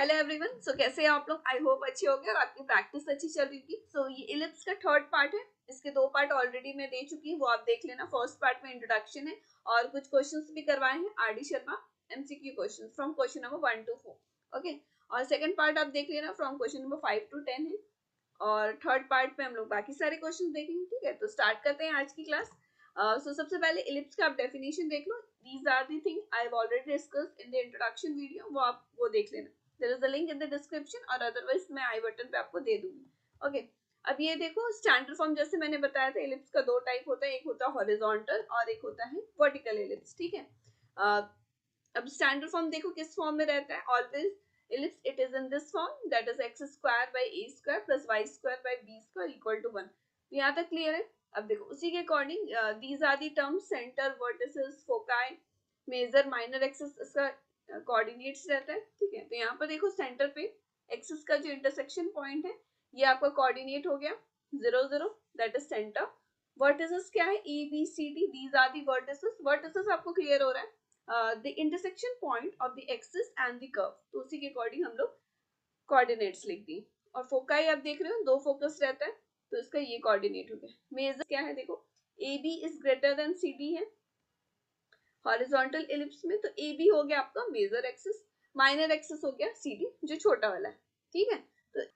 Hello everyone. सो कैसे हैं आप लोग? आई होप अच्छे होंगे और आपकी प्रैक्टिस अच्छी चल रही थी। सो ये इलिप्स का थर्ड पार्ट है। इसके दो पार्ट ऑलरेडी मैं दे चुकी हूँ, वो आप देख लेना। फर्स्ट पार्ट में इंट्रोडक्शन है और कुछ क्वेश्चंस भी करवाए हैं RD Sharma, MCQ question from question number 1 to 4। Okay, और सेकंड पार्ट आप देख लेना फ्रॉम क्वेश्चन नंबर 5 to 10 है और थर्ड पार्ट में हम लोग बाकी सारे क्वेश्चन देखेंगे। ठीक है, तो स्टार्ट करते हैं आज की क्लास। सो सबसे पहले इलिप्स का आप डेफिनेशन देख लो। These are the thing I have already discussed in the introduction video, वो आप वो देख लेना। There is a link in the description और अदरवाइज मैं आई बटन पे आपको दे दूंगी। ओके, अब ये देखो स्टैंडर्ड फॉर्म जैसे मैंने बताया था, इलिप्स का दो टाइप होता है, एक होता है हॉरिजॉन्टल और एक होता है वर्टिकल इलिप्स। ठीक है, अब स्टैंडर्ड फॉर्म देखो किस फॉर्म में रहता है। Always ellipse it is in this form, that is x square by a square plus y square by b square equal to 1। तो यहाँ तक क्लियर है। अब देखो उसी के according these are the terms center, vertices, foci, major, minor axis, इसका coordinates रहता है। ठीक है, तो यहाँ पर देखो सेंटर पे एक्सिस का जो इंटरसेक्शन पॉइंट है ये आपका कोऑर्डिनेट हो गया 0 0, दैट इज सेंटर। वर्टिसेस क्या है? A B C D, these are the vertices. Vertices आपको क्लियर हो रहा है, the intersection point of the axis and the curve. तो उसी के अकॉर्डिंग हम लोग कोऑर्डिनेट्स लिख दिए। और फोकाई आप देख रहे हो दो फोकस रहता है, तो इसका ये कोऑर्डिनेट हो गया। मेजर क्या है? देखो A B is greater than C D है हॉरिजॉन्टल इलिप्स में, तो ए बी हो गया आपका मेजर एक्सिस, माइनर एक्सिस हो गया सी डी जो छोटा वाला है। ठीक है,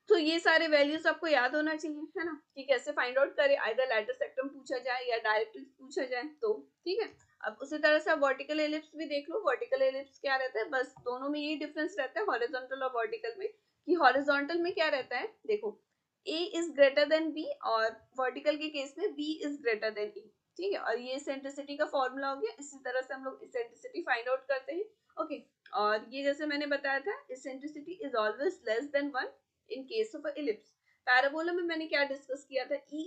तो ये सारे वैल्यूज आपको याद होना चाहिए, है ना, कि कैसे फाइंड आउट करें। आइदर लैटिस सेक्टम पूछा जाए या डायरेक्टली पूछा जाए तो। ठीक है, अब उसी तरह से आप वर्टिकल एलिप्स भी देख लो। वर्टिकल एलिप्स क्या रहता है? बस दोनों में ये डिफरेंस रहता है हॉरिजॉन्टल और वर्टिकल में, कि हॉरिजॉन्टल में क्या रहता है, देखो a is greater then b और वर्टिकल के केस में b is greater then e। ठीक है, और ये इसेंट्रिसिटी का फॉर्मूला हो गया। इसी तरह से हम लोग इसेंट्रिसिटी फाइंड आउट करते हैं। ओके, और ये जैसे मैंने बताया था eccentricity is always less than 1 in case of ellipse. Parabola में मैंने क्या डिस्कस किया था? e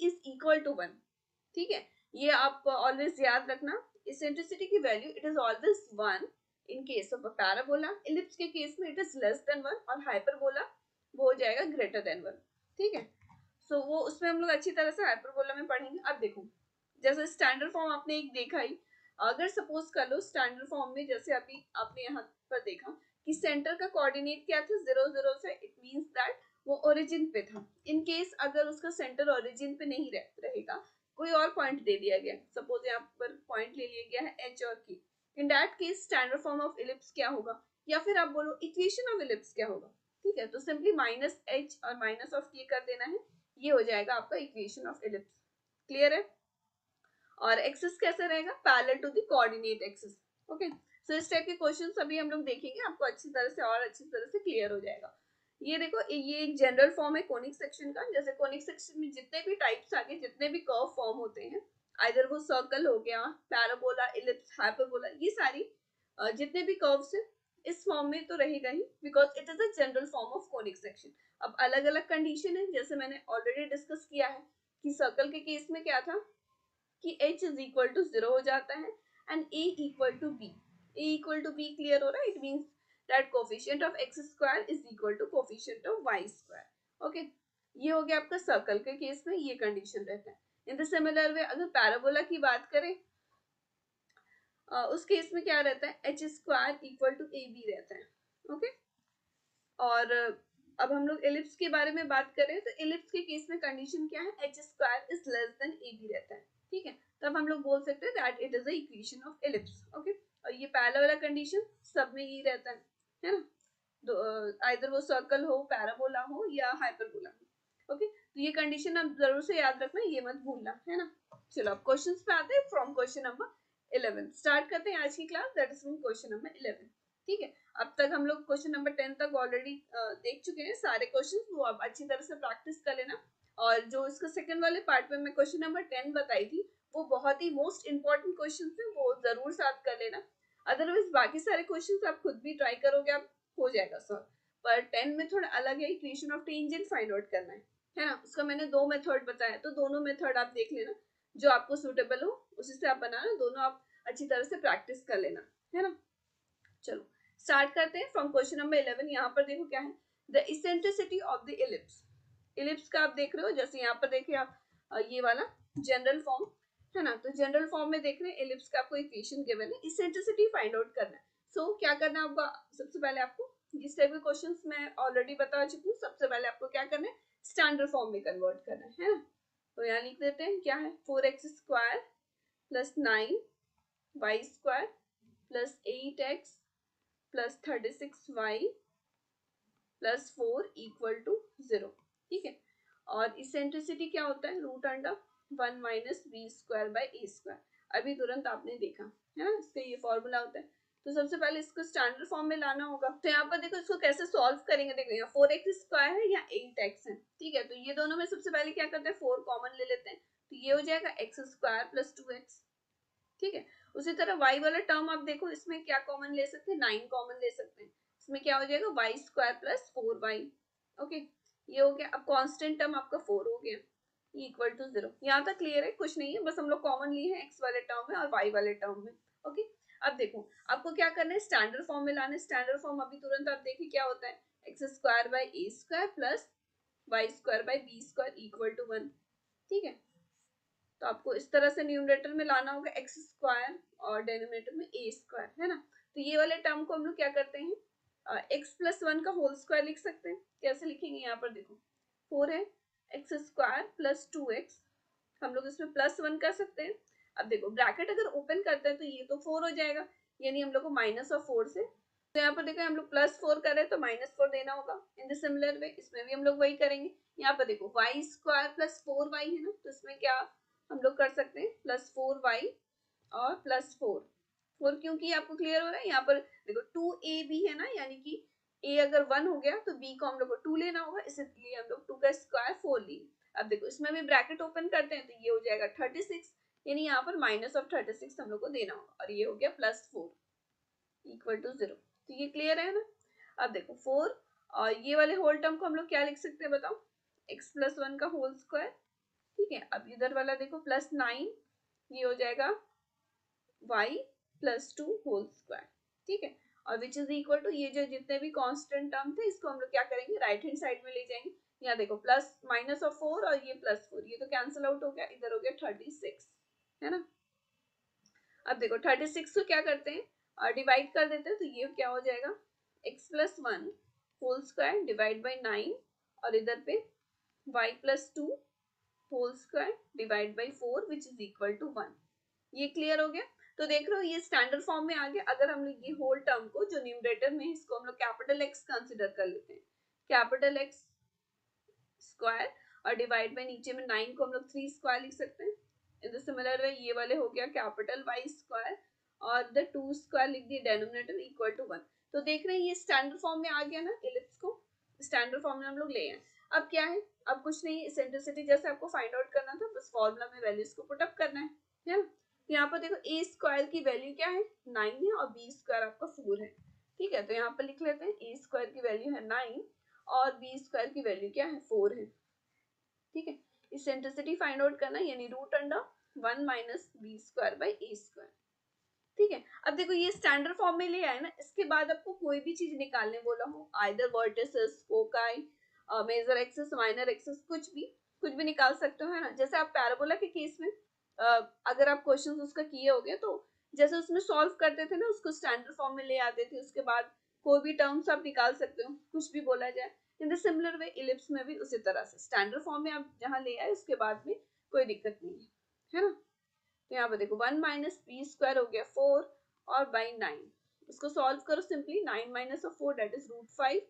is equal to 1। ठीक है, ये आप ऑलवेज याद रखना। इसेंट्रिसिटी की value it is always 1 in case of a parabola. Ellipse के केस में इट इज लेस देन 1 और हाइपरबोला वो हो जाएगा ग्रेटर देन 1। ठीक है, सो वो उसमें हम लोग अच्छी तरह से हाइपरबोला में पढ़ेंगे। अब देखो जैसे स्टैंडर्ड फॉर्म आपने एक देखा ही, अगर सपोज कर लो स्टैंडर्ड फॉर्म में जैसे अभी आपने यहाँ पर देखा कि सेंटर का कोऑर्डिनेट क्या था 0 0 से, इट मींस दैट वो ओरिजिन पे था। इन केस अगर उसका सेंटर ओरिजिन पे नहीं रहेगा, कोई और पॉइंट दे दिया गया, सपोज यहाँ पर पॉइंट ले लिया गया है एच और के, in that case standard form of ellipse क्या होगा, या फिर आप बोलो इक्वेशन ऑफ इलिप्स क्या होगा। ठीक है, तो सिंपली माइनस एच और माइनस ऑफ के कर देना है, ये हो जाएगा आपका इक्वेशन ऑफ इलिप्स। क्लियर है? और एक्सिस कैसे रहेगा? Parallel to the coordinate axis. Okay, so इस टाइप के क्वेश्चंस अभी हम लोग देखेंगे, आपको अच्छी तरह से और अच्छी तरह से क्लियर हो जाएगा। ये देखो ये एक जनरल फॉर्म है कोनिक सेक्शन का। जैसे कोनिक सेक्शन में जितने भी टाइप्स आगे, जितने भी कर्व फॉर्म होते हैं, आइदर वो सर्कल हो गया, पैराबोला, इलिप्स, हाइपरबोला, ये सारी जितने भी कर्व्स है इस फॉर्म में तो रहेगा ही, because it is a general form of conic section. अब अलग अलग कंडीशन है, जैसे मैंने ऑलरेडी डिस्कस किया है कि सर्कल के केस में क्या था कि h इज इक्वल टू 0 हो जाता है and a equal to b। a equal to b clear हो रहा है? It means that coefficient of x square is equal to coefficient of y square. Okay, ये हो गया आपका सर्कल के केस में ये कंडीशन रहता है। इन द सिमिलर वे अगर पैराबोला की बात करें, उस केस में क्या रहता है? H square equal to A B रहता है। ओके, और अब हम लोग एलिप्स के बारे में बात करें तो एलिप्स के केस में कंडीशन क्या है? H square is less than A B रहता है। ठीक है, तो अब हम लोग बोल सकते हैं that it is a equation of ellipse. Okay, और ये पहला वाला कंडीशन सब में ही रहता है ना, आइदर वो सर्कल हो, पैराबोला हो या हाइपरबोला हो। ओके, तो ये कंडीशन आप जरूर से याद रखना, ये मत भूलना, है ना। चलो अब क्वेश्चंस पे आते हैं फ्रॉम क्वेश्चन नंबर 11। स्टार्ट करते हैं आज की class, that is from question number 11। ठीक है, अब तक हम लोग क्वेश्चन नंबर 10 तक ऑलरेडी देख चुके हैं सारे क्वेश्चंस, वो आप अच्छी तरह से प्रैक्टिस कर लेना। और जो इसका सेकंड वाले पार्ट में मैं क्वेश्चन नंबर 10 बताई थी, वो बहुत ही मोस्ट इंपॉर्टेंट क्वेश्चंस है, वो जरूर साथ कर लेना। अदरवाइज बाकी सारे क्वेश्चंस आप खुद भी ट्राई करोगे, आप हो जाएगा सॉल्व। पर 10 में थोड़ा अलग है, equation of tangent find out करना है ना। उसका मैंने दो मेथड बताया, तो दोनों मेथड आप देख लेना, जो आपको सूटेबल हो उसी से आप बनाना, दोनों आप अच्छी तरह से प्रैक्टिस कर लेना, है ना। चलो स्टार्ट करते हैं फ्रॉम क्वेश्चन नंबर 11। यहाँ पर देखो क्या है, the eccentricity of the ellipse. Ellipse का आप देख रहे हो, जैसे यहाँ पर देखिए आप ये वाला जनरल फॉर्म है ना, तो जनरल फॉर्म में देख रहे हैं इलिप्स का आपको इक्वेशन गिवन है, इसेंट्रिसिटी फाइंड आउट करना है। सो क्या करना होगा? सबसे पहले आपको जिस टाइप के क्वेश्चंस मैं ऑलरेडी बता चुकी हूँ, सबसे पहले आपको क्या करना है, स्टैंडर्ड फॉर्म में कन्वर्ट करना है ना। तो यहाँ लिख देते हैं क्या है, 4x² plus 9y² plus 8x plus 36y plus 4 equal to 0। ठीक है, और इसेंट्रिसिटी क्या होता है, root under 1 minus b² by a²। अभी तुरंत आपने देखा है ना, इसका ये फॉर्मूला होता है। तो सबसे पहले इसको स्टैंडर्ड फॉर्म में लाना होगा। तो यहाँ पर देखो इसको कैसे सॉल्व करेंगे, देखो यहाँ 4x² है या 8x है। ठीक है, तो ये दोनों में सबसे पहले क्या करते हैं, 4 कॉमन ले लेते हैं, तो ये हो जाएगा x² प्लस 2x। ठीक है, उसी तरह y वाला टर्म आप देखो, इसमें क्या कॉमन ले सकते हैं, 9 कॉमन ले सकते हैं, इसमें क्या हो जाएगा y² प्लस 4y। ओके, ये हो गया। अब कांस्टेंट टर्म आपका 4 हो गया, इक्वल टू 0। यहाँ तक क्लियर है, कुछ नहीं है, बस हम लोग कॉमन लिए हैं x वाले टर्म में और y वाले टर्म में। ओके, अब देखो आपको क्या करना है, स्टैंडर्ड फॉर्म में लाना है। स्टैंडर्ड फॉर्म अभी तुरंत आप देखिए क्या होता है, x² by a² plus y² by b² equal to 1। ठीक है, तो आपको इस तरह से न्यूमरेटर में लाना होगा x² और डिनोमिनेटर में a², है ना। तो ये वाले टर्म को हम लोग क्या करते हैं, x प्लस 1 का होल स्क्वायर लिख सकते हैं। कैसे लिखेंगे, यहाँ पर देखो 4 है, x² प्लस 2x, हम लोग इसमें प्लस 1 कर सकते हैं। अब देखो ब्रैकेट अगर ओपन करते हैं तो ये तो 4 हो जाएगा, यानी हम लोग को माइनस ऑफ 4 से, तो यहाँ पर देखो हम लोग प्लस 4 कर रहे हैं तो माइनस 4 देना होगा। इन द सिमिलर वे इसमें भी हम लोग वही करेंगे। यहाँ पर देखो y² प्लस 4y है ना, तो इसमें क्या हम लोग कर सकते हैं, प्लस 4y और प्लस 4 क्योंकि आपको क्लियर हो रहा है। यहाँ पर देखो 2ab है ना, यानी कि a अगर 1 हो गया तो b को हम लोग को 2 लेना होगा, इसलिए हम लोग 2 का स्क्वायर 4 लिए। अब देखो इसमें भी ब्रैकेट ओपन करते हैं तो ये हो जाएगा 36, यानी यहाँ पर माइनस ऑफ 36 हम लोग को देना होगा, और ये हो गया प्लस 4 इक्वल टू 0। तो ये क्लियर है ना। अब देखो 4 और ये वाले होल टर्म को हम लोग क्या लिख सकते हैं बताओ, x प्लस 1 का होल स्क्वायर। ठीक है, अब इधर वाला देखो प्लस 9, ये हो जाएगा y प्लस 2 होल स्क्वायर। ठीक है, और विच इज इक्वल टू, ये जो जितने भी कांस्टेंट टर्म थे इसको हम लोग क्या करेंगे, राइट हैंड साइड में ले जाएंगे। यहाँ देखो प्लस माइनस ऑफ 4 और ये प्लस 4, ये तो कैंसिल आउट हो गया, इधर हो गया 36, है ना। अब देखो 36 को क्या करते हैं, डिवाइड कर देते हैं, तो ये क्या हो जाएगा, x plus 1 whole square divide by 9, और इधर पे y plus 2 whole square divide by 4 which is equal to 1। ये क्लियर हो गया। तो देख रहे हो ये स्टैंडर्ड फॉर्म में आ गया। अगर हम लोग ये होल टर्म को जो न्यूमरेटर में इसको हम लोग कैपिटल X कंसीडर कर लेते हैं, कैपिटल X स्क्वायर और डिवाइड बाय नीचे में 9 को हम लोग 3 स्क्वायर लिख सकते हैं। इन द सिमिलर वे ये वाले हो गया कैपिटल Y स्क्वायर और द 2 स्क्वायर लिख दिए डिनोमिनेटर इक्वल टू 1। तो देख रहे हैं ये स्टैंडर्ड फॉर्म में आ गया ना, इलिप्स को स्टैंडर्ड फॉर्म में हम लोग ले आए। अब क्या है, अब कुछ नहीं, इसेंट्रिसिटी जैसे आपको फाइंड आउट करना था, बस फॉर्मूला में वैल्यूज को पुट अप करना है ना। तो यहाँ पर देखो a स्क्वायर की वैल्यू क्या है, 9 है, और b स्क्वायर आपका 4 है। ठीक है, तो यहाँ पर लिख लेते हैं a स्क्वायर की वैल्यू है 9 और b स्क्वायर की वैल्यू क्या है, 4 है। ठीक है, इसेंट्रिसिटी फाइंड आउट करना, यानी root under 1 minus b² by a²। ठीक है, अब देखो ये स्टैंडर्ड फॉर्म में ले आए ना, इसके बाद आपको कोई भी चीज निकालने बोला हो, either vertices, foci, major axis, minor axis, कुछ भी निकाल सकते हो, है ना। जैसे आप पैराबोला के केस में अगर आप क्वेश्चन उसका किए होगे तो जैसे उसमें सॉल्व करते थे ना, उसको स्टैंडर्ड फॉर्म में ले आते थे, उसके बाद कोई भी टर्म्स आप निकाल सकते हो, कुछ भी बोला जाए। In the similar way ellipse में भी उसी तरह से स्टैंडर्ड फॉर्म में आप जहां ले आए उसके बाद में कोई दिक्कत नहीं है ना। तो यहाँ पर देखो 1 माइनस b² हो गया 4 और बाई 9, इसको सॉल्व करो simply, 9 minus of 4 that is √5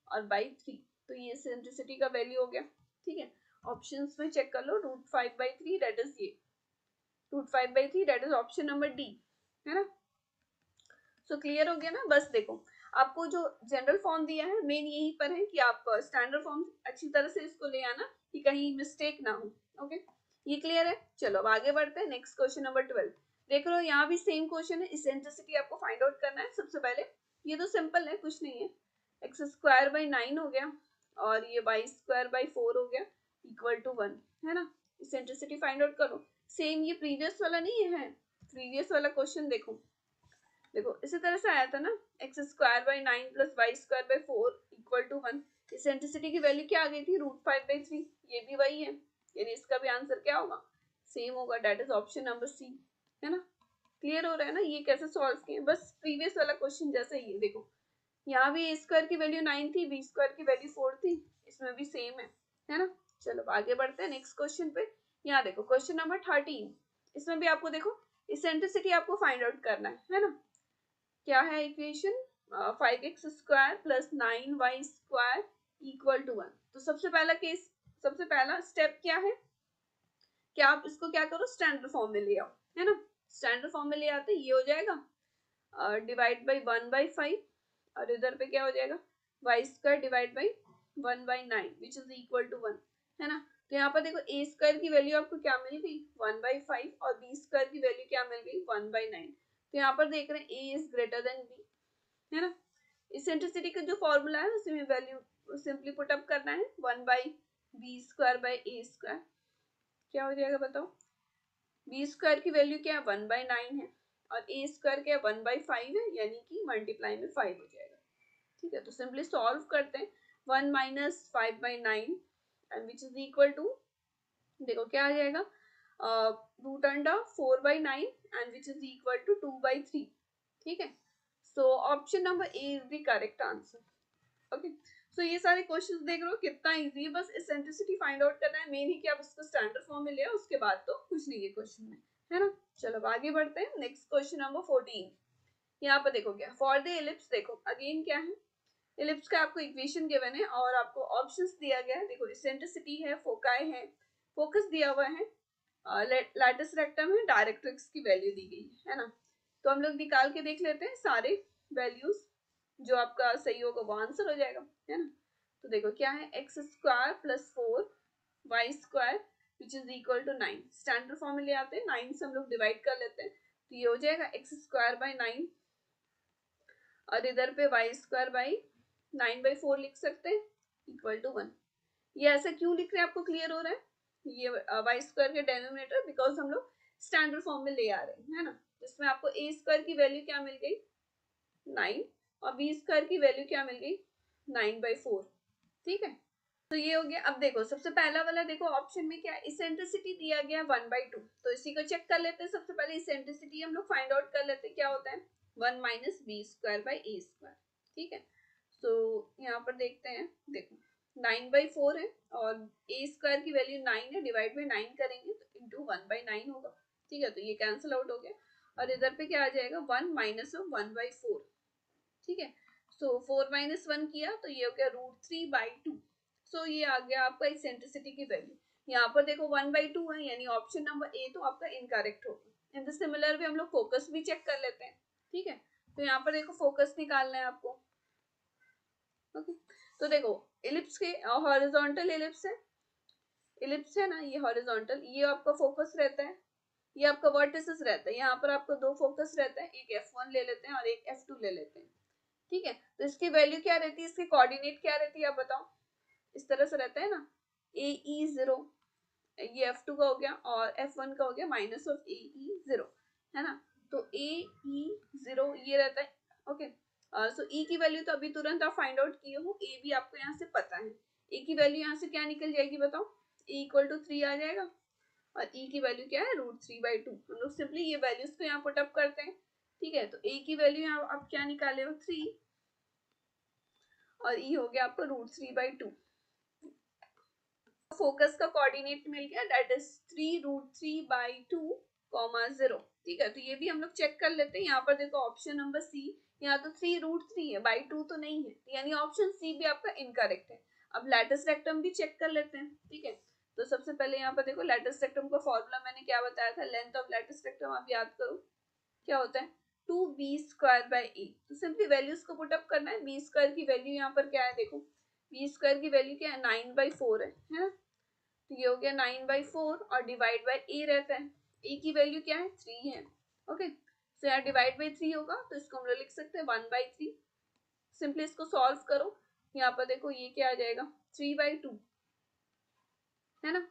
और बाई 3, तो ये सिंप्लिसिटी का वैल्यू हो गया। ठीक है, ऑप्शंस में चेक कर लो, √5/3 दैट इज ये, √5/3 that is option number D, है ना। सो क्लियर हो गया ना। बस देखो आपको जो जनरल फॉर्म दिया है मेन यही पर है कि आप स्टैंडर्ड फॉर्म अच्छी तरह से इसको ले आना कि कहीं मिस्टेक ना हो। ओके, ये क्लियर है। चलो अब आगे बढ़ते हैं, नेक्स्ट क्वेश्चन नंबर 12 देख लो। यहाँ भी सेम क्वेश्चन है, इसेंट्रिसिटी आपको फाइंड आउट करना है। सबसे पहले ये तो सिंपल है, कुछ नहीं है, x² बाई 9 हो गया और ये y² बाई 4 हो गया इक्वल टू 1, है ना। इसेंट्रिसिटी फाइंड आउट करो, सेम ये प्रीवियस वाला नहीं है, प्रीवियस वाला क्वेश्चन देखो इसी तरह से आया था ना, x² by 9 plus y² by 4 equal to 1। Eccentricity की वैल्यू क्या आ गई थी, √5/3, ये भी वही है, यानी इसका भी आंसर क्या होगा, सेम होगा, that is option number C, है ना। क्लियर हो रहा है ना, ये कैसे सॉल्व किए, बस प्रीवियस वाला क्वेश्चन जैसे ही है। देखो यहाँ भी ए स्क्वायर की वैल्यू 9 थी, बी स्क्वायर की वैल्यू 4 थी, इसमें भी सेम है ना। चलो आगे बढ़ते हैं नेक्स्ट क्वेश्चन पे। यहाँ देखो क्वेश्चन नंबर 13, इसमें भी आपको देखो इसेंट्रिसिटी आपको फाइंड आउट करना है ना। क्या है equation, 5x square plus 9y square equal to 1। तो सबसे पहला केस, सबसे पहला स्टेप क्या है कि आप इसको क्या करो, स्टैंडर्ड फॉर्म में ले आओ, है ना। स्टैंडर्ड फॉर्म में ले आते ये हो जाएगा डिवाइड बाई 1/5, और इधर पे क्या हो जाएगा Y square divide by 1/9 which is equal to 1, है ना। तो यहाँ पर देखो ए स्क्वायर की वैल्यू आपको क्या मिल गई 1/5, और बी स्क्वायर की वैल्यू क्या मिल गई 1/9। तो यहाँ पर देख रहे हैं ए इज ग्रेटर देन बी, है ना। इसेंट्रिसिटी का जो फॉर्मूला है उसमें वैल्यू सिंपली पुट अप करना है 1/b square by A square. क्या हो जाएगा बताओ, बी स्क्वायर की वैल्यू क्या है 1/9 है, और ए स्क्वायर क्या है 1/5 है, यानी कि मल्टीप्लाई में 5 हो जाएगा। ठीक है, तो सिंपली सॉल्व करते हैं 1 minus 5/9 and which is equal to, देखो क्या आ जाएगा root under 4/9 and which is equal to 2/3। ठीक है, so option number A is the correct answer. Okay, so ये सारे क्वेश्चंस देख रहे हो कितना इजी है, बस इसेंट्रिसिटी फाइंड आउट करना है, मेन ही कि आप इसको स्टैंडर्ड फॉर्म में ले आओ, उसके बाद तो कुछ नहीं है क्वेश्चन में, है ना। चलो आगे बढ़ते हैं नेक्स्ट क्वेश्चन नंबर 14। यहाँ पर देखो क्या फॉर द एलिप्स, देखो अगेन क्या है, एलिप्स का आपको इक्वेशन गिवन है और आपको ऑप्शंस दिया गया है। देखो इसेंट्रिसिटी है, फोकाई है, फोकस दिया हुआ है, लैटिस रेक्टम है, डायरेक्ट्रिक्स की वैल्यू दी गई है ना। तो हम लोग निकाल के देख लेते हैं सारे वैल्यूज, जो आपका सही होगा वो आंसर हो जाएगा, है ना। तो देखो क्या है X square plus 4y square which is equal to 9। Standard form में ले आते हैं, 9 से हम लोग डिवाइड कर लेते हैं, तो ये हो जाएगा एक्स स्क्वायर बाई 9, और इधर पे वाई स्क्वायर बाई 9/4 लिख सकते हैं इक्वल टू 1। ये ऐसा क्यों लिख रहे हैं आपको क्लियर हो रहा है, ये वाई स्क्वायर के डेनोमिनेटर बिकॉज हम लोग स्टैंडर्ड फॉर्म में ले आ रहे हैं, है ना। जिसमें आपको ए स्क्वायर की वैल्यू क्या मिल गई 9, और बी स्क्वायर की वैल्यू क्या मिल गई 9/4। ठीक है, तो ये हो गया। अब देखो सबसे पहला वाला देखो ऑप्शन में क्या इसेंट्रिसिटी दिया गया 1/2, तो इसी को चेक कर लेते हैं। सबसे पहले इसेंट्रिसिटी हम लोग फाइंड आउट कर लेते हैं, क्या होता है 1 minus B square by A square. ठीक है, तो यहाँ पर देखते हैं, देखो 9/4 है और ए स्क्वायर की वैल्यू 9 है, डिवाइड बाई 9 करेंगे तो इंटू 1/9 होगा। ठीक है, तो ये कैंसिल आउट हो गया, और इधर पे क्या आ जाएगा 1 माइनस 1/4। ठीक है, सो 4 माइनस 1 किया तो ये हो गया √3/2। सो ये आ गया आपका इसेंट्रिसिटी की वैल्यू। यहाँ पर देखो 1/2 है, यानी ऑप्शन नंबर ए तो आपका इनकरेक्ट होगा। इन द सिमिलर वे हम लोग फोकस भी चेक कर लेते हैं। ठीक है, तो यहाँ पर देखो फोकस निकालना है आपको। ओके, तो देखो इलिप्स के हॉरिजॉन्टल इलिप्स है ना, ये हॉरिजॉन्टल, ये आपका फोकस रहता है, ये आपका वर्टिसेस रहता है। यहाँ पर आपको दो फोकस रहता है, एक F1 ले लेते हैं और एक F2 ले लेते हैं। ठीक है, तो इसकी वैल्यू क्या रहती है, इसकी कोऑर्डिनेट क्या रहती है आप बताओ। इस तरह से रहता है ना, AE0, ये F2 का हो गया, और F1 का हो गया माइनस ऑफ AE0, है ना। तो AE0 ये रहता है। ओके, सो E की वैल्यू तो अभी तुरंत आप फाइंड आउट किए हो, A भी आपको यहाँ से पता है। A की वैल्यू यहाँ से क्या निकल जाएगी बताओ, A इक्वल टू 3 आ जाएगा, और E की वैल्यू क्या है √3/2। हम लोग सिंपली ये वैल्यूज को यहाँ पुट अप करते हैं। ठीक है, तो A की वैल्यू यहाँ आप क्या निकाले हो 3, और E हो गया आपका √3/2। फोकस का कोऑर्डिनेट मिल गया, दैट इज 3√3/2, 0। ठीक है, तो ये भी हम लोग चेक कर लेते हैं। यहाँ पर देखो ऑप्शन नंबर सी, यहाँ तो 3√3 है, बाई 2 तो नहीं है, यानी ऑप्शन सी भी आपका इनकरेक्ट है। अब लैटिस रेक्टम भी चेक कर लेते हैं। ठीक है, तो सबसे पहले यहाँ पर देखो लैटिस रेक्टम का फॉर्मूला मैंने क्या बताया था, लेंथ ऑफ लैटिस रेक्टम आप याद करो क्या होता है 2b स्क्वायर बाई ए। तो सिंपली वैल्यूज को पुट अप करना है। बी स्क्वायर की वैल्यू यहाँ पर क्या है, देखो बी स्क्वायर की वैल्यू क्या है 9/4 है ना। तो ये हो गया 9/4, और डिवाइड बाई ए रहता है, ए की वैल्यू क्या है 3 है। ओके, तो यहाँ डिवाइड बाई 3 होगा, तो इसको हम लोग लिख सकते हैं 1/3। सिंपली इसको सॉल्व करो, यहाँ पर देखो ये क्या आ जाएगा 3/2, है ना।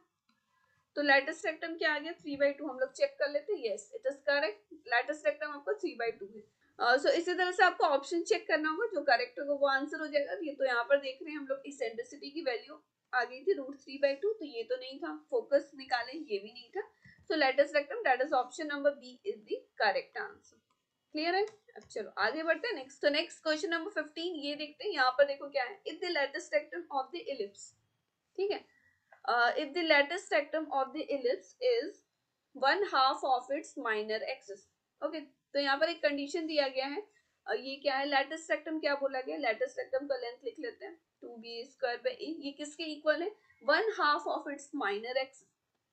तो लैटिस रेक्टम क्या आ गया 3/2, हम लोग चेक कर लेते हैं। Yes it is correct, lattice rectum आपको 3/2 है। सो इसी तरह से आपको ऑप्शन चेक करना होगा, जो करेक्ट होगा वो आंसर हो जाएगा। ये तो यहाँ पर देख रहे हैं हम लोग इसेंट्रिसिटी की वैल्यू आ गई थी √3/2, तो ये तो नहीं था, फोकस निकाले ये भी नहीं था। So let us rectum that is option number B is the correct answer. Clear है? अब चलो आगे बढ़ते हैं नेक्स्ट। तो नेक्स्ट क्वेश्चन नंबर 15 ये देखते हैं। यहाँ पर देखो क्या है, if the latus rectum of the ellipse, ठीक है, if the latest rectum of the ellipse is 1/2 of its minor axis, okay तो यहाँ पर एक कंडीशन दिया गया है। ये क्या है, लेटेस्ट रेक्टम क्या बोला गया, लेटेस्ट रेक्टम का लेंथ लिख लेते हैं 2b² ये किसके इक्वल है, 1/2 of its minor axis,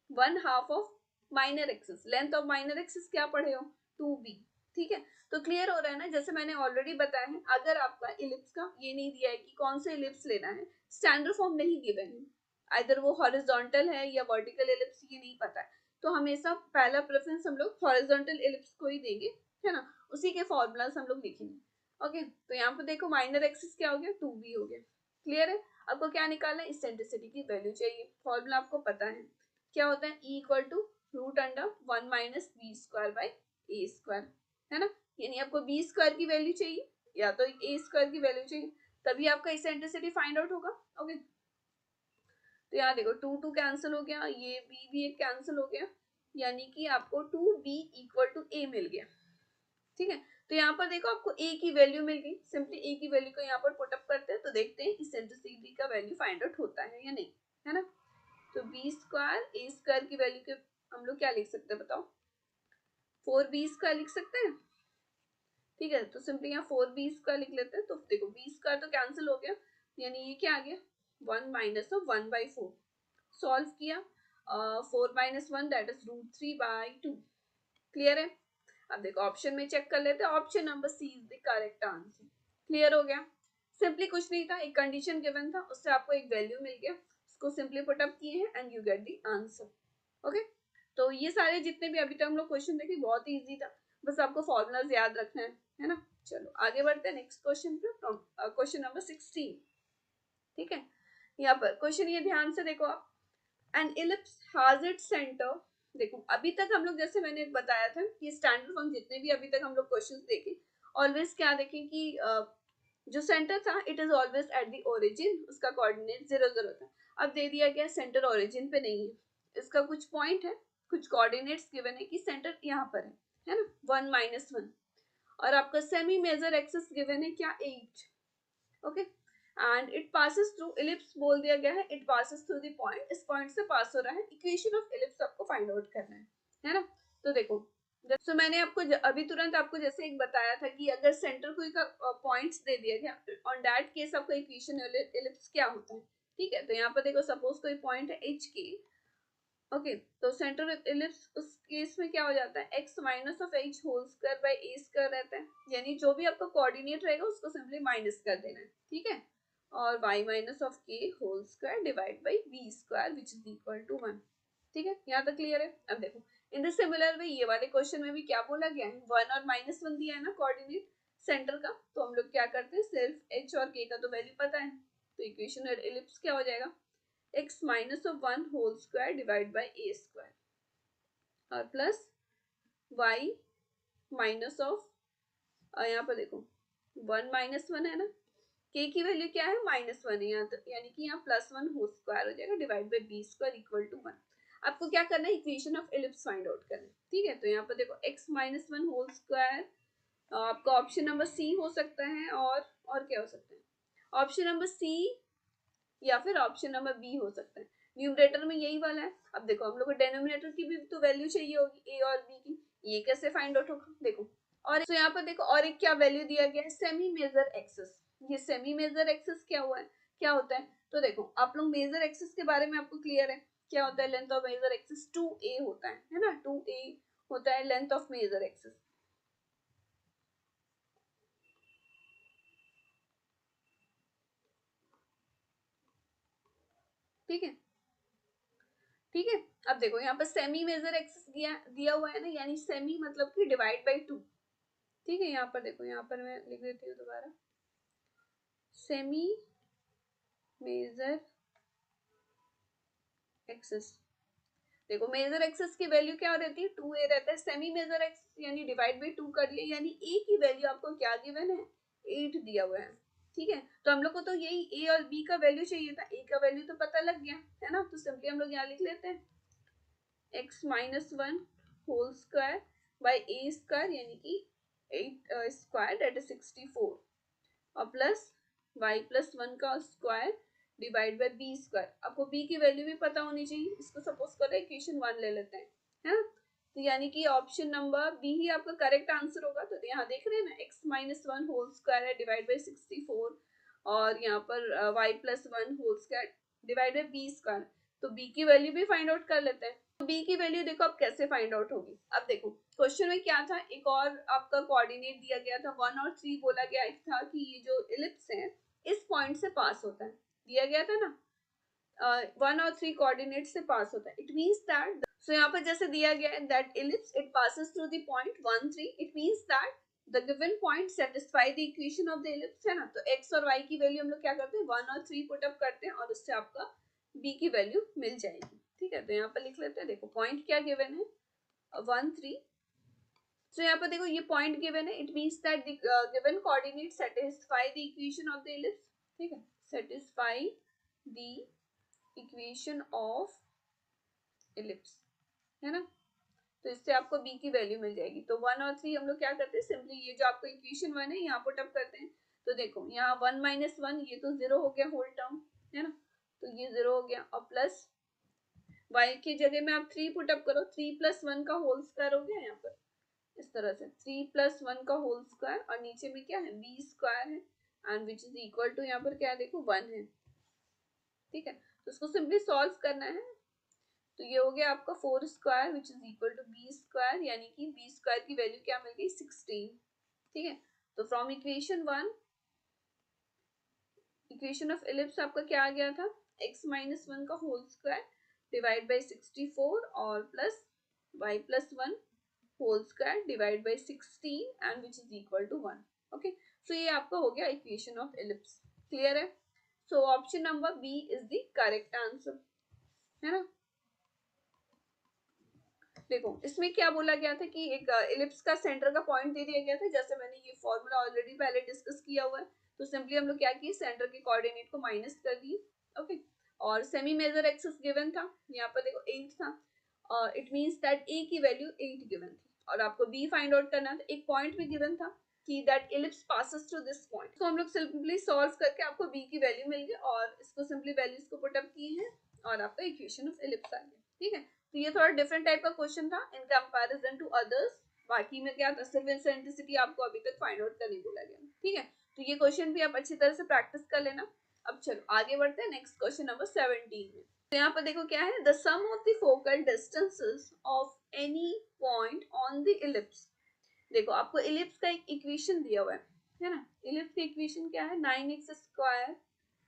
1/2 of minor axis, length of minor axis क्या पढ़े हो 2b, ठीक है। तो क्लियर हो रहा है ना, जैसे मैंने ऑलरेडी बताया है, अगर आपका इलिप्स का ये नहीं दिया है कि कौन से इलिप्स लेना है, स्टैंडर्ड फॉर्म नहीं गिवन है, आइदर वो हॉरिजॉन्टल है या वर्टिकल एलिप्स, ये नहीं पता है, तो हमेशा पहला प्रेफरेंस हम लोग हॉरिजॉन्टल एलिप्स को ही देंगे, है ना, उसी के फॉर्मूलास हम लोग लिखेंगे। ओके तो यहाँ पे देखो माइनर एक्सिस क्या हो गया 2b हो गया। क्लियर है? आपको क्या निकालना है, इसेंट्रिसिटी की वैल्यू चाहिए, फॉर्मूला आपको पता है क्या होता है, E equal to √1 minus b² by a², है ना, यानी आपको b² की वैल्यू चाहिए या तो a² की वैल्यू चाहिए, तभी आपका इसेंट्रिसिटी फाइंड आउट होगा। ओके तो यहाँ देखो 2 कैंसिल हो गया, ये b भी एक कैंसिल हो गया, यानी कि आपको 2b इक्वल टू a मिल गया, ठीक है। तो यहाँ पर देखो आपको a की वैल्यू मिल गई, सिंपली a की वैल्यू को यहाँ पर पुट अप करते हैं तो देखते हैं इसेंट्रिसिटी का वैल्यू फाइंड आउट होता है या नहीं, है ना। तो b² a² की वैल्यू के हम लोग क्या लिख सकते हैं बताओ, 4b² लिख सकते हैं, ठीक है। तो सिंपली यहाँ 4b² लिख लेते हैं, तो देखो b² तो कैंसिल हो गया, यानी ये क्या आ गया 1 माइनस ऑफ 1/4, सॉल्व किया 4 माइनस 1 दैट इज √3/2। क्लियर है? अब देखो ऑप्शन में चेक कर लेते हैं, option number C is the correct answer. Clear हो गया? सिंपली कुछ नहीं था, एक कंडीशन गिवन था, उससे आपको एक वैल्यू मिल गया, उसको सिंपली पुट अप किए हैं and you get the answer. Okay तो ये सारे जितने भी अभी तक हम लोग क्वेश्चन देखे बहुत ही इजी था, बस आपको फॉर्मूलाज याद रखना है ना। चलो आगे बढ़ते हैं नेक्स्ट क्वेश्चन पे, क्वेश्चन नंबर 16, ठीक है। यहाँ पर क्वेश्चन ये ध्यान से देखो आप, N ellipse has its centre, देखो अभी तक हम लोग जैसे मैंने बताया था कि स्टैंडर्ड फॉर्म जितने भी अभी तक हम लोग क्वेश्चंस देखे, ऑलवेज क्या देखें कि जो सेंटर था it is always at the origin, उसका कोऑर्डिनेट 0 0 था। अब दे दिया गया सेंटर ओरिजिन पे नहीं है, इसका कुछ पॉइंट है, कुछ कोऑर्डिनेट्स गिवन है कि सेंटर यहाँ पर है ना 1 माइनस 1, और आपका सेमी मेजर एक्सिस गिवन है क्या 8, okay and it passes through, ellipse बोल दिया गया है, it passes through the point, इस पॉइंट से पास हो रहा है, इक्वेशन ऑफ इलिप्स आपको फाइंड आउट करना है ना। तो देखो सो मैंने आपको अभी तुरंत आपको जैसे एक बताया था कि अगर सेंटर कोई का पॉइंट्स दे दिया गया, ऑन दैट केस आपका इक्वेशन इलिप्स क्या होता है, ठीक है। तो यहाँ पर देखो सपोज कोई पॉइंट है एच के, ओके तो सेंटर इलिप्स उस केस में क्या हो जाता है, x minus of h whole square by a² रहता है, यानी जो भी आपका कोऑर्डिनेट रहेगा उसको सिंपली माइनस कर देना है, ठीक है, और y minus of k whole square divide by b² which is equal to 1, ठीक है। यहाँ तक क्लियर है? अब देखो इन द सिमिलर वे ये वाले क्वेश्चन में भी क्या बोला गया है, 1 और -1 दिया है ना कोऑर्डिनेट सेंटर का, तो हम लोग क्या करते हैं, सिर्फ h और k का तो वैल्यू पता है, तो इक्वेशन इलिप्स क्या हो जाएगा, x minus of 1 whole square divide by a² और प्लस y माइनस ऑफ, यहाँ पर देखो 1 माइनस 1 है ना, k की वैल्यू क्या है -1 है यहाँ, यानी कि यहाँ +1 होल स्क्वायर हो जाएगा divide by b² equal to 1। आपको क्या करना है, equation of ellipse find out करना है, ठीक है। तो यहाँ पर देखो x माइनस 1 होल स्क्वायर, आपका ऑप्शन नंबर सी हो सकता है, और क्या हो सकता है, ऑप्शन नंबर सी या फिर ऑप्शन नंबर बी हो सकता है, न्यूमरेटर में यही वाला है। अब देखो हम लोग को डेनोमिनेटर की भी तो वैल्यू चाहिए होगी ए और बी की, ये कैसे फाइंड आउट होगा, देखो और तो यहाँ पर देखो और एक क्या वैल्यू दिया गया है, सेमी मेजर एक्सिस। ये सेमी मेजर एक्सिस क्या हुआ है, क्या होता है, तो देखो आप लोग मेजर एक्सिस के बारे में आपको क्लियर है, क्या होता है, length of major axis 2a होता है ना, 2a होता है लेंथ ऑफ मेजर एक्सिस, ठीक है, ठीक है। अब देखो यहाँ पर सेमी मेजर एक्सिस दिया हुआ है ना, यानी सेमी मतलब कि डिवाइड बाय 2, ठीक है। यहाँ पर देखो, यहाँ पर मैं लिख देती हूँ दोबारा, सेमी मेजर एक्सिस, देखो मेजर एक्सिस की वैल्यू क्या रहती है 2a रहता है, सेमी मेजर एक्सिस यानी डिवाइड बाय 2 कर दिया, यानी a की वैल्यू आपको क्या गिवन है 8 दिया हुआ है, ठीक है। तो हम लोग को तो यही a और b का वैल्यू चाहिए था, a का वैल्यू तो पता लग गया है ना, तो सिंपली हम लोग यहाँ लिख लेते हैं x minus 1 whole square by a² यानी कि 8 स्क्वायर दैट इज 64 और प्लस y प्लस 1 का square divide by b square. आपको b की वैल्यू भी पता होनी चाहिए। इसको सपोज करो इक्वेशन 1 ले लेते हैं, है ना। तो यानी कि ऑप्शन नंबर बी ही आपका करेक्ट आंसर होगा। तो यहाँ देख रहे हैं ना x माइनस 1 होल स्क्वायर है डिवाइड बाय 64 और यहाँ पर y plus 1 whole square divide by b square. तो b की वैल्यू भी फाइंड आउट कर लेते हैं। तो b की वैल्यू देखो अब कैसे फाइंड आउट होगी। अब देखो क्वेश्चन में क्या था, एक और आपका कोऑर्डिनेट दिया गया था 1 और 3, बोला गया था कि ये जो इलिप्स है इस पॉइंट से पास होता है, दिया गया था ना। 1 और 3 कोऑर्डिनेट से पास होता है। इट मींस दैट सो यहाँ पर जैसे दिया गया है that ellipse it passes through the point 1 3। It means that the given point satisfy the equation of the ellipse, है ना। तो x और y की वैल्यू हम लोग क्या करते हैं 1 और 3 पुट अप करते हैं और उससे आपका b की वैल्यू मिल जाएगी। ठीक है, तो यहाँ पर लिख लेते हैं। देखो पॉइंट क्या गिवन है 1 3। तो यहाँ पर देखो ये पॉइंट गिवन है। It means that the given coordinate satisfy the equation of the ellipse. ठीक है, satisfy the equation of ellipse, है ना। तो इससे आपको b की वैल्यू मिल जाएगी। तो 1 और 3 हम लोग क्या करते हैं, सिंपली ये जो आपको इक्वेशन 1 है यहाँ पुट अप करते हैं। तो देखो यहाँ 1 माइनस 1 ये तो 0 हो गया होल टर्म, है ना। तो ये 0 हो गया और प्लस y की जगह में आप 3 पुट अप करो। 3 प्लस 1 का होल स्क्वायर हो गया यहाँ पर इस तरह से 3 प्लस 1 का होल स्क्वायर और नीचे में क्या है b स्क्वायर है and which is equal to यहाँ पर क्या है देखो 1 है। ठीक है, तो उसको सिंपली सॉल्व करना है। तो ये हो गया आपका 4 square which is equal to b square, यानी कि b स्क्वायर की वैल्यू क्या मिल गई 16। ठीक है, तो from equation 1 equation of ellipse आपका क्या आ गया था x माइनस 1 का होल स्क्वायर डिवाइड बाई 64 और plus y plus 1 whole square divide by 16 and which is equal to 1। Okay, so ये आपका हो गया इक्वेशन ऑफ इलिप्स। क्लियर है। So option number B is the correct answer, है ना। देखो इसमें क्या बोला गया था कि एक इलिप्स का सेंटर का पॉइंट दे दिया गया था। जैसे मैंने ये फॉर्मूला ऑलरेडी पहले डिस्कस किया हुआ है। तो सिंपली हम लोग क्या किए, सेंटर के कोऑर्डिनेट को माइनस कर दिए। ओके, और सेमी मेजर एक्सिस गिवन था, यहाँ पर देखो 8 था। इट मींस दैट a की वैल्यू 8 गिवन थी और आपको b फाइंड आउट करना था। एक पॉइंट भी गिवन था कि that ellipse passes through this point. तो हम लोग सिंपली सॉल्व करके आपको b की वैल्यू मिल गई और इसको सिंपली वैल्यूज को पुट अप किए हैं और आपका इक्वेशन ऑफ इलिप्स आ गया। ठीक है, तो ये थोड़ा डिफरेंट टाइप का क्वेश्चन था इन कंपैरिजन टू अदर्स। बाकी में क्या था, सिर्फ एसेंट्रिसिटी आपको अभी तक फाइंड आउट करने बोला गया। ठीक है, तो ये क्वेश्चन भी आप अच्छी तरह से प्रैक्टिस कर लेना। अब चलो आगे बढ़ते हैं नेक्स्ट क्वेश्चन नंबर 17 में। तो यहाँ पर देखो क्या है, the sum of the focal distances of any point on the ellipse. देखो आपको इलिप्स का एक इक्वेशन दिया हुआ है ना। इलिप्स का इक्वेशन क्या है, 9x square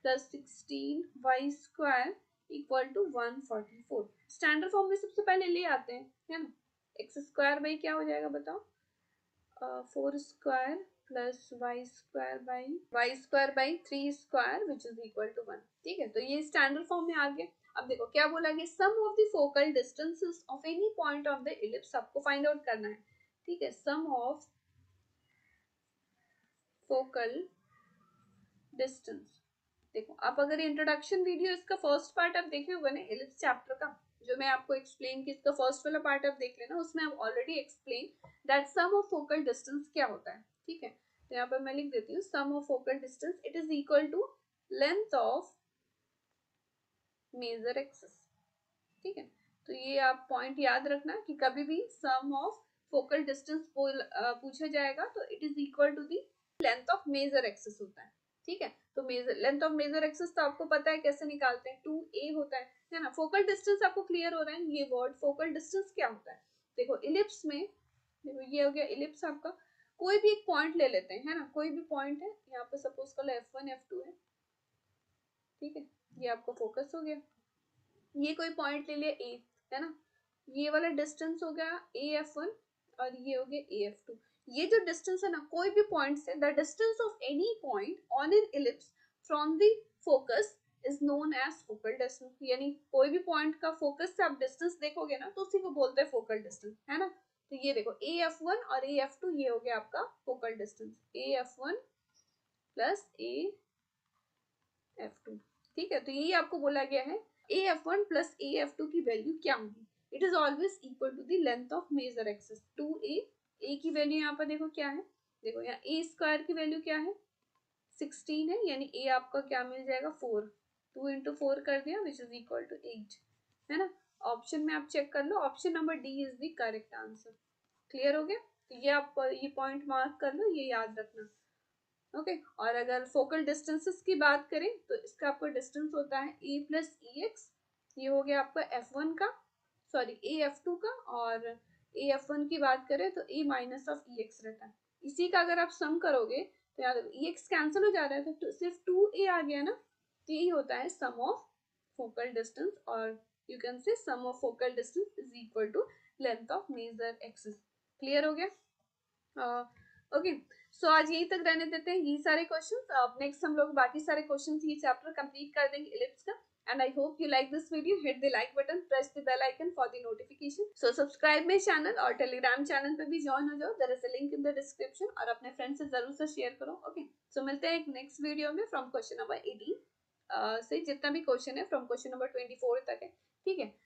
plus 16y square equal to 144। Standard form में सबसे पहले ले आते हैं, है ना। एक्स स्क्वायर बाई क्या हो जाएगा बताओ, 4 square plus Y square by 3 square which is equal to 1। ठीक है, तो ये स्टैंडर्ड फॉर्म में आ गया। अब देखो क्या बोला गया, sum of the focal distances of any point of the ellipse आपको फाइंड आउट करना है। ठीक है, सम ऑफ फोकल डिस्टेंस। देखो आप अगर इंट्रोडक्शन वीडियो इसका फर्स्ट पार्ट आप देखे होगा ना इलिप्स चैप्टर का, जो मैं आपको एक्सप्लेन की, इसका फर्स्ट वाला पार्ट आप देख लेना, उसमें आप already explain that sum of focal distance क्या होता है। ठीक है, तो यहाँ पर मैं लिख देती हूँ sum of focal distance it is equal to length of major axis. ठीक है, तो ये आप पॉइंट याद रखना कि कभी भी सम ऑफ फोकल डिस्टेंस पूछा जाएगा तो it is equal to the length of major axis होता है। ठीक है, तो major length of major axis तो आपको पता है कैसे निकालते हैं, 2a होता है ना। फोकल डिस्टेंस आपको क्लियर हो रहा है ये वर्ड फोकल डिस्टेंस क्या होता है। देखो इलिप्स में, देखो ये हो गया इलिप्स आपका, कोई भी एक पॉइंट ले लेते हैं, है ना। कोई भी पॉइंट है, यहाँ पे सपोज कर लो f1 f2 है। ठीक है, ये आपका फोकस हो गया। ये कोई पॉइंट ले लिया a, है ना। ये वाला डिस्टेंस हो गया af1 और ये हो गया af2। ये जो डिस्टेंस है ना कोई भी पॉइंट से, the distance of any point on an ellipse from the focus is known as focal distance. यानी कोई भी पॉइंट का फोकस से आप डिस्टेंस देखोगे ना तो उसी को बोलते हैं फोकल डिस्टेंस, है ना। तो ये देखो af1 और af2 ये हो गया आपका focal distance, af1 plus af2। ठीक है, तो यही आपको बोला गया है af1 प्लस af2 की वैल्यू क्या होगी, it is always equal to the length of major axis 2a। a की वैल्यू यहाँ पर देखो क्या है देखो यहाँ ए स्क्वायर की वैल्यू क्या है 16 है, यानी ए आपका क्या मिल जाएगा 4, 2 इंटू 4 कर दिया विच इज इक्वल टू 8, है ना। ऑप्शन में आप चेक कर लो, option number D is the correct answer. Clear हो गया, तो ये आप ये पॉइंट मार्क कर लो, ये याद रखना। ओके और अगर फोकल डिस्टेंसेस की बात करें तो इसका आपका डिस्टेंस होता है ए प्लस ई एक्स, ये हो गया आपका F1 का, सॉरी ए F2 का, और ए F1 की बात करें तो ए माइनस ऑफ ई एक्स रहता है। इसी का अगर आप सम करोगे तो याद ई एक्स कैंसिल हो जा रहा है तो सिर्फ 2a आ गया ना, तो यही होता है सम ऑफ फोकल डिस्टेंस, और you can say sum of focal distance is equal to length of major axis. Clear हो गया। ओके सो आज यही तक रहने देते हैं, यही सारे क्वेश्चंस। अब नेक्स्ट हम लोग बाकी सारे क्वेश्चंस ये चैप्टर कंप्लीट कर देंगे इलिप्स का। And I hope you like this video. Hit the like button, press the bell icon for the notification. So subscribe मेरे चैनल और टेलीग्राम चैनल पे भी ज्वाइन हो जाओ, there is a link in the description, और अपने friend से जरूर से शेयर करो। ओके सो मिलते हैं एक नेक्स्ट वीडियो में फ्रॉम क्वेश्चन नंबर 18 से जितना भी क्वेश्चन है फ्रॉम क्वेश्चन नंबर 24 तक है, ठीक है।